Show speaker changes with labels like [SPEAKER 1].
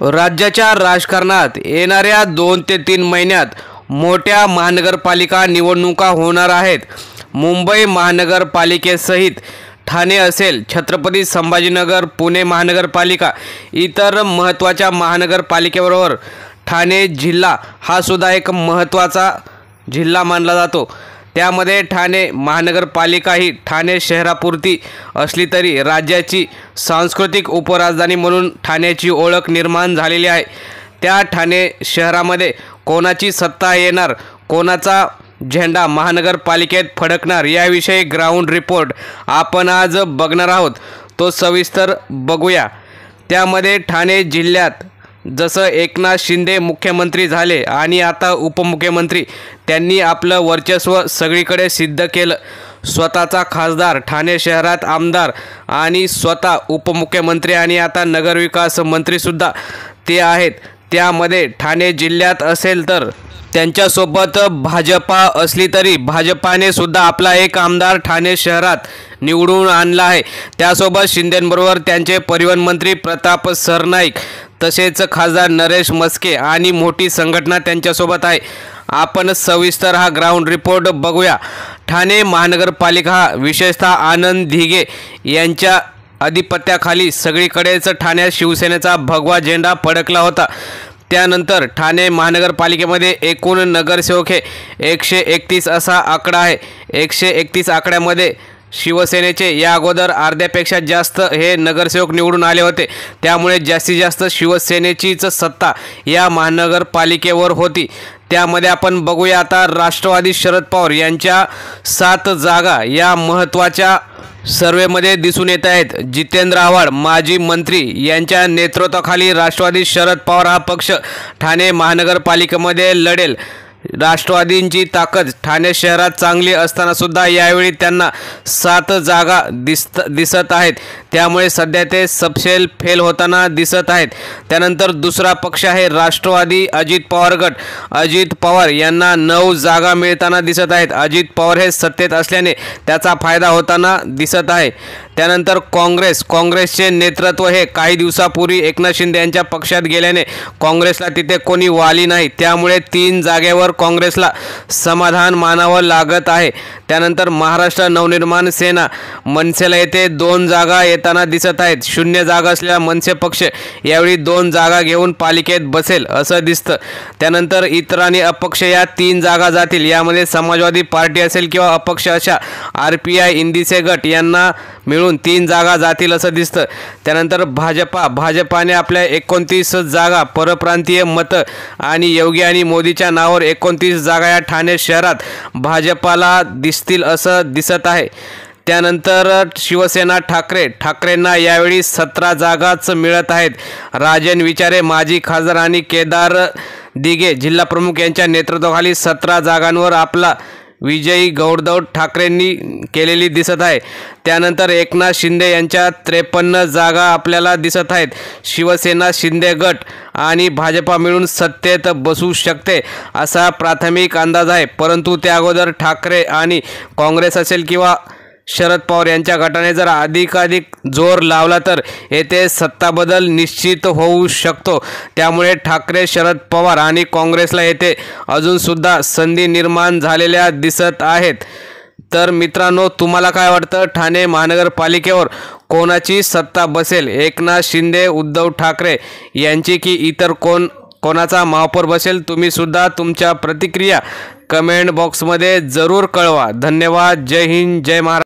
[SPEAKER 1] राज्याच्या राजकारणात येणाऱ्या 2 ते 3 महिन्यात मोठ्या महानगरपालिका निवडणुका होणार आहेत। मुंबई महानगरपालिकेसहित ठाणे असेल, छत्रपती संभाजीनगर, पुणे महानगरपालिका, इतर महत्त्वाच्या महानगरपालिकेबरोबर ठाणे जिल्हा हा सुद्धा एक महत्त्वाचा जिल्हा मानला जातो। त्यामध्ये ठाणे महानगरपालिका ही ठाणे शहरापुरती असली तरी राज्याची सांस्कृतिक उपराजधानी म्हणून ठाण्याची ओळख निर्माण झालेली आहे। त्या ठाणे शहरामध्ये कोणाची सत्ता येणार, कोणाचा झेंडा महानगरपालिकेत फडकणार याविषयी ग्राउंड रिपोर्ट आपण आज बघणार आहोत। तो सविस्तर बघूया। त्यामध्ये ठाणे जिल्ह्यात जसं एकनाथ शिंदे मुख्यमंत्री झाले आणि आता उपमुख्यमंत्री, त्यांनी आपलं वर्चस्व सगळीकडे सिद्ध केलं। स्वतःचा खासदार, ठाणे शहरात आमदार आणि स्वतः उपमुख्यमंत्री आणि आता नगरविकास मंत्रीसुद्धा ते आहेत। त्यामध्ये ठाणे जिल्ह्यात असेल तर त्यांच्यासोबत भाजपा असली तरी भाजपाने सुद्धा आपला एक आमदार ठाणे शहरात निवडून आणला आहे। त्यासोबत शिंदेंबरोबर त्यांचे परिवहन मंत्री प्रताप सरनाईक, तसेच खासदार नरेश मस्के आणि मोठी संघटना त्यांच्यासोबत आहे। आपण सविस्तर हा ग्राउंड रिपोर्ट बघूया। ठाणे महानगरपालिका विशेषतः आनंद दिघे यांच्या अधिपत्याखाली सगळीकडेच ठाण्यात शिवसेनेचा भगवा झेंडा फडकला होता। त्यानंतर ठाणे महानगरपालिकेमध्ये एकूण नगरसेवक हे 131 असा आकडा आहे। 131 आकड्यामध्ये शिवसेनेचे या अगोदर अर्ध्यापेक्षा जास्त हे नगरसेवक निवडून आले होते। त्यामुळे जास्तीत जास्त शिवसेनेचीच सत्ता या महानगरपालिकेवर होती। त्यामध्ये आपण बघूया आता राष्ट्रवादी शरद पवार यांच्या 7 जागा या महत्त्वाच्या सर्वेमध्ये दिसून येत आहेत। जितेंद्र आव्हाड माजी मंत्री यांच्या नेतृत्वाखाली राष्ट्रवादी शरद पवार हा पक्ष ठाणे महानगरपालिकेमध्ये लढेल। राष्ट्रवादींची ताकद ठाणे शहरात चांगली असताना सुद्धा यावेळी त्यांना 7 जागा दिसत आहेत। त्यामुळे सध्या ते सबसेल फेल होताना दिसत आहेत। त्यानंतर दुसरा पक्ष आहे राष्ट्रवादी अजित पवार गट। अजित पवार यांना 9 जागा मिळताना दिसत आहेत। अजित पवार हे सत्तेत असल्याने त्याचा फायदा होताना दिसत आहे। त्यानंतर काँग्रेसचे नेतृत्व हे काही दिवसापूर्वी एकनाथ शिंदे यांच्या पक्षात गेल्याने काँग्रेसला तिथे कोणी वाली नाही। त्यामुळे 3 जागेवर काँग्रेसला समाधान मानावं लागत आहे। त्यानंतर महाराष्ट्र नवनिर्माण सेना मनसेला येथे 2 जागा येताना दिसत आहेत। 0 जागा असलेला मनसे पक्ष यावेळी 2 जागा घेऊन पालिकेत बसेल असं दिसतं। त्यानंतर इतर आणि अपक्ष या 3 जागा जातील। यामध्ये समाजवादी पार्टी असेल किंवा अपक्ष अशा RPI इंदिसे गट यांना मिळून 3 जागा जातील असं दिसतं। त्यानंतर भाजपाने आपल्या 29 जागा परप्रांतीय मतं आणि योगी आणि मोदीच्या नावावर 29 जागा या ठाणे शहरात भाजपाला दिसतील असं दिसत आहे। त्यानंतर शिवसेना ठाकरेंना यावेळी 17 जागाच मिळत आहेत। राजन विचारे माजी खासदार आणि केदार दिघे जिल्हा प्रमुख यांच्या नेतृत्वाखाली 17 जागांवर आपला विजयी घोडदौड ठाकरेंनी केलेली दिसत आहे। त्यानंतर एकनाथ शिंदे यांच्या 53 जागा आपल्याला दिसत आहेत। शिवसेना, शिंदे गट आणि भाजपा मिळून सत्तेत बसू शकते असा प्राथमिक अंदाज आहे। परंतु त्या अगोदर ठाकरे आणि काँग्रेस असेल किंवा शरद पवार यांच्या गटाने जर अधिकाधिक जोर लावला तर येथे सत्ता बदल निश्चित होऊ शकतो। त्यामुळे ठाकरे, शरद पवार आणि काँग्रेसला येथे अजूनसुद्धा संधी निर्माण झालेल्या दिसत आहेत। तर मित्रांनो, तुम्हाला काय वाटतं, ठाणे महानगरपालिकेवर कोणाची सत्ता बसेल? एकनाथ शिंदे, उद्धव ठाकरे यांची की इतर कोणाचा महापौर बसेल? तुम्ही सुद्धा तुमच्या प्रतिक्रिया कमेंट बॉक्समध्ये जरूर कळवा। धन्यवाद। जय हिंद, जय महाराष्ट्र।